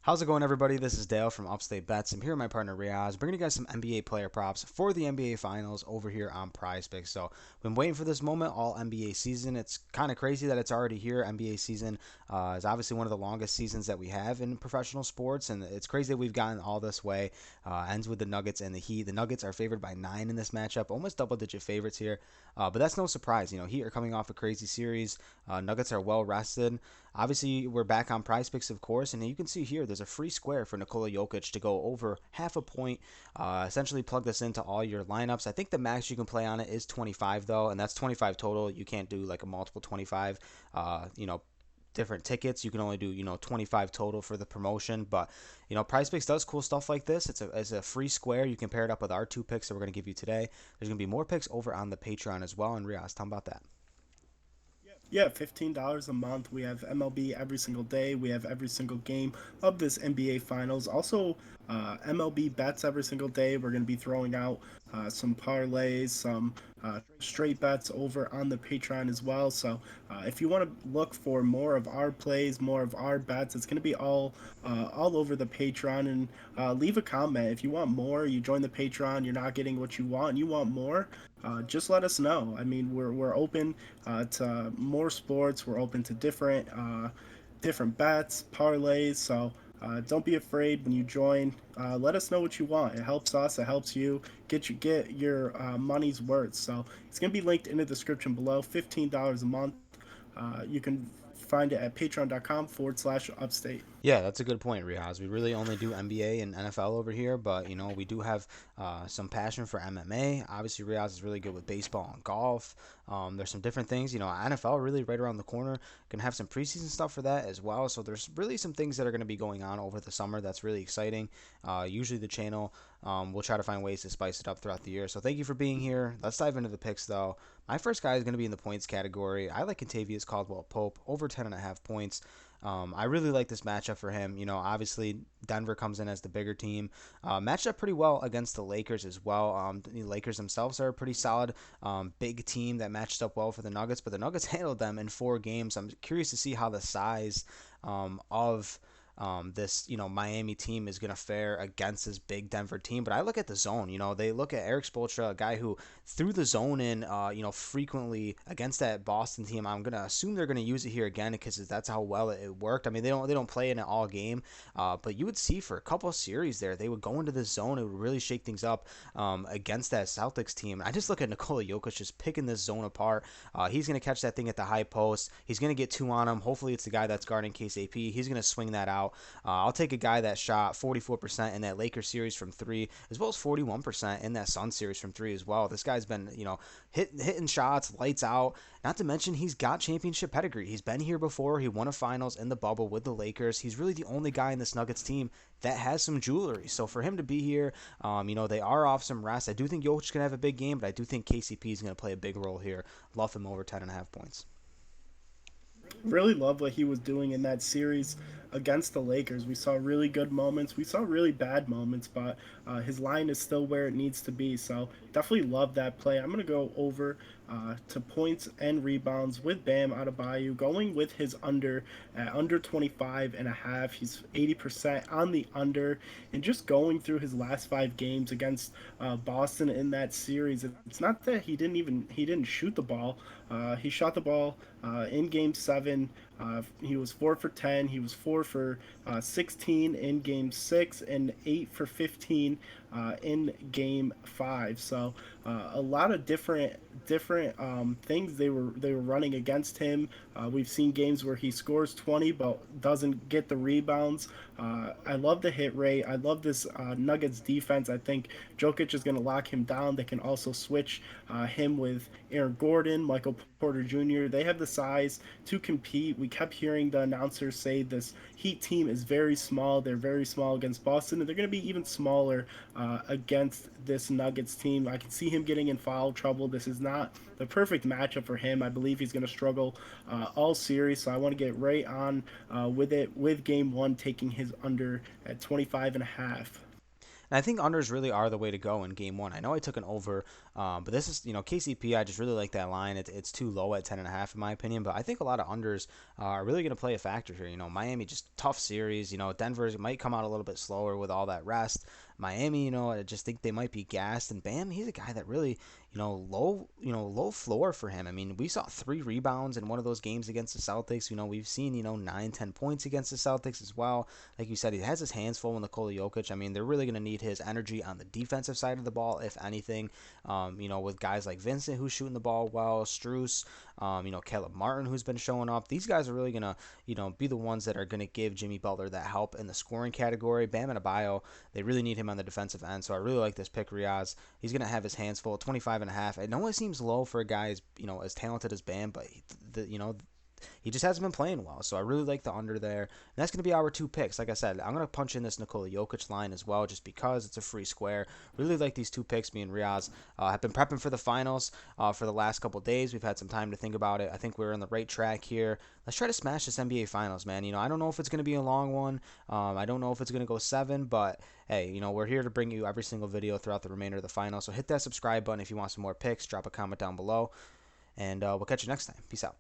How's it going, everybody? This is Dale from Upstate Bets. I'm here with my partner Riaz, bringing you guys some NBA player props for the NBA Finals over here on Prize Picks. So, been waiting for this moment all NBA season. It's kind of crazy that it's already here. NBA season is obviously one of the longest seasons that we have in professional sports, and it's crazy that we've gotten all this way. Ends with the Nuggets and the Heat. The Nuggets are favored by 9 in this matchup, almost double-digit favorites here. But that's no surprise. Heat are coming off a crazy series. Nuggets are well rested. Obviously, we're back on Prize Picks, of course, and you can see here there's a free square for Nikola Jokic to go over half a point. Essentially, plug this into all your lineups. I think the max you can play on it is 25, though, and that's 25 total. You can't do like a multiple 25. Different tickets. You can only do 25 total for the promotion. But Prize Picks does cool stuff like this. It's a free square. You can pair it up with our two picks that we're going to give you today. There's going to be more picks over on the Patreon as well. And Riaz, tell them about that. Yeah, $15 a month. We have MLB every single day. We have every single game of this NBA Finals. Also, MLB bets every single day. We're going to be throwing out some parlays, some straight bets over on the Patreon as well. So, if you want to look for more of our plays, more of our bets, it's going to be all over the Patreon. And leave a comment if you want more. You join the Patreon, you're not getting what you want, and you want more. Just let us know. I mean, we're open to more sports. We're open to different bets, parlays. So don't be afraid when you join. Let us know what you want. It helps us. It helps you get your money's worth. So it's gonna be linked in the description below. $15 a month. You can find it at patreon.com/upstate. Yeah, that's a good point, Riaz. We really only do NBA and NFL over here, but we do have some passion for MMA. Obviously, Riaz is really good with baseball and golf. There's some different things. NFL really right around the corner. Gonna have some preseason stuff for that as well. So there's really some things that are gonna be going on over the summer. That's really exciting. Usually the channel will try to find ways to spice it up throughout the year. So thank you for being here. Let's dive into the picks though. My first guy is going to be in the points category. I like Contavious Caldwell Pope over 10.5 points. I really like this matchup for him. Obviously Denver comes in as the bigger team. Matched up pretty well against the Lakers as well. The Lakers themselves are a pretty solid big team that matched up well for the Nuggets, but the Nuggets handled them in 4 games. I'm curious to see how the size of this Miami team is going to fare against this big Denver team. But I look at the zone. They look at Eric Spoelstra, a guy who threw the zone in frequently against that Boston team. I'm going to assume they're going to use it here again because that's how well it worked. I mean, they don't play in it all game, but you would see for a couple of series there they would go into this zone. It would really shake things up against that Celtics team. I just look at Nikola Jokic just picking this zone apart. He's going to catch that thing at the high post. He's going to get two on him. Hopefully it's the guy that's guarding KCP. He's going to swing that out. I'll take a guy that shot 44% in that Lakers series from three, as well as 41% in that Sun series from three as well. This guy's been, hitting shots, lights out. Not to mention he's got championship pedigree. He's been here before. He won a finals in the bubble with the Lakers. He's really the only guy in this Nuggets team that has some jewelry. So for him to be here, they are off some rest. I do think Jokic's going to have a big game, but I do think KCP is going to play a big role here. Love him over 10.5 points. Really love what he was doing in that series against the Lakers. We saw really good moments. We saw really bad moments, but his line is still where it needs to be. So definitely love that play. I'm going to go over to points and rebounds with Bam Adebayo, going with his under at under 25 and a half. He's 80% on the under, and just going through his last 5 games against Boston in that series. It's not that he didn't shoot the ball. He shot the ball in Game 7. He was 4 for 10. He was 4 for 16 in Game 6 and 8 for 15 in Game 5. So a lot of different things they were running against him. We've seen games where he scores 20 but doesn't get the rebounds. I love the hit rate. I love this Nuggets defense. I think Jokic is going to lock him down. They can also switch him with Aaron Gordon, Michael Porter Jr. They have the size to compete. We kept hearing the announcers say this Heat team is very small. They're very small against Boston, and they're going to be even smaller against this Nuggets team. I can see him getting in foul trouble. This is not the perfect matchup for him. I believe he's going to struggle all series, so I want to get right on with it with Game 1, taking his under at 25 and a half. And I think unders really are the way to go in game one. I know I took an over, but this is, KCP. I just really like that line. It's too low at 10.5 in my opinion. But I think a lot of unders are really going to play a factor here. Miami just tough series. Denver might come out a little bit slower with all that rest. Miami, I just think they might be gassed. And Bam, he's a guy that really, low floor for him. I mean, we saw 3 rebounds in one of those games against the Celtics. We've seen, 9, 10 points against the Celtics as well. Like you said, he has his hands full with Nikola Jokic. I mean, they're really going to need his energy on the defensive side of the ball, if anything. With guys like Vincent who's shooting the ball well, Struess, Caleb Martin who's been showing up. These guys are really going to, be the ones that are going to give Jimmy Butler that help in the scoring category. Bam Adebayo, they really need him on the defensive end. So I really like this pick, Riaz. He's going to have his hands full, 25.5. It always seems low for a guy as talented as Bam, but he just hasn't been playing well. So I really like the under there. And that's going to be our 2 picks. Like I said, I'm going to punch in this Nikola Jokic line as well just because it's a free square. Really like these 2 picks. Me and Riaz have been prepping for the finals for the last couple days. We've had some time to think about it. I think we're on the right track here. Let's try to smash this NBA Finals, man. I don't know if it's going to be a long one. I don't know if it's going to go 7, but hey, we're here to bring you every single video throughout the remainder of the finals. So hit that subscribe button if you want some more picks. Drop a comment down below. And we'll catch you next time. Peace out.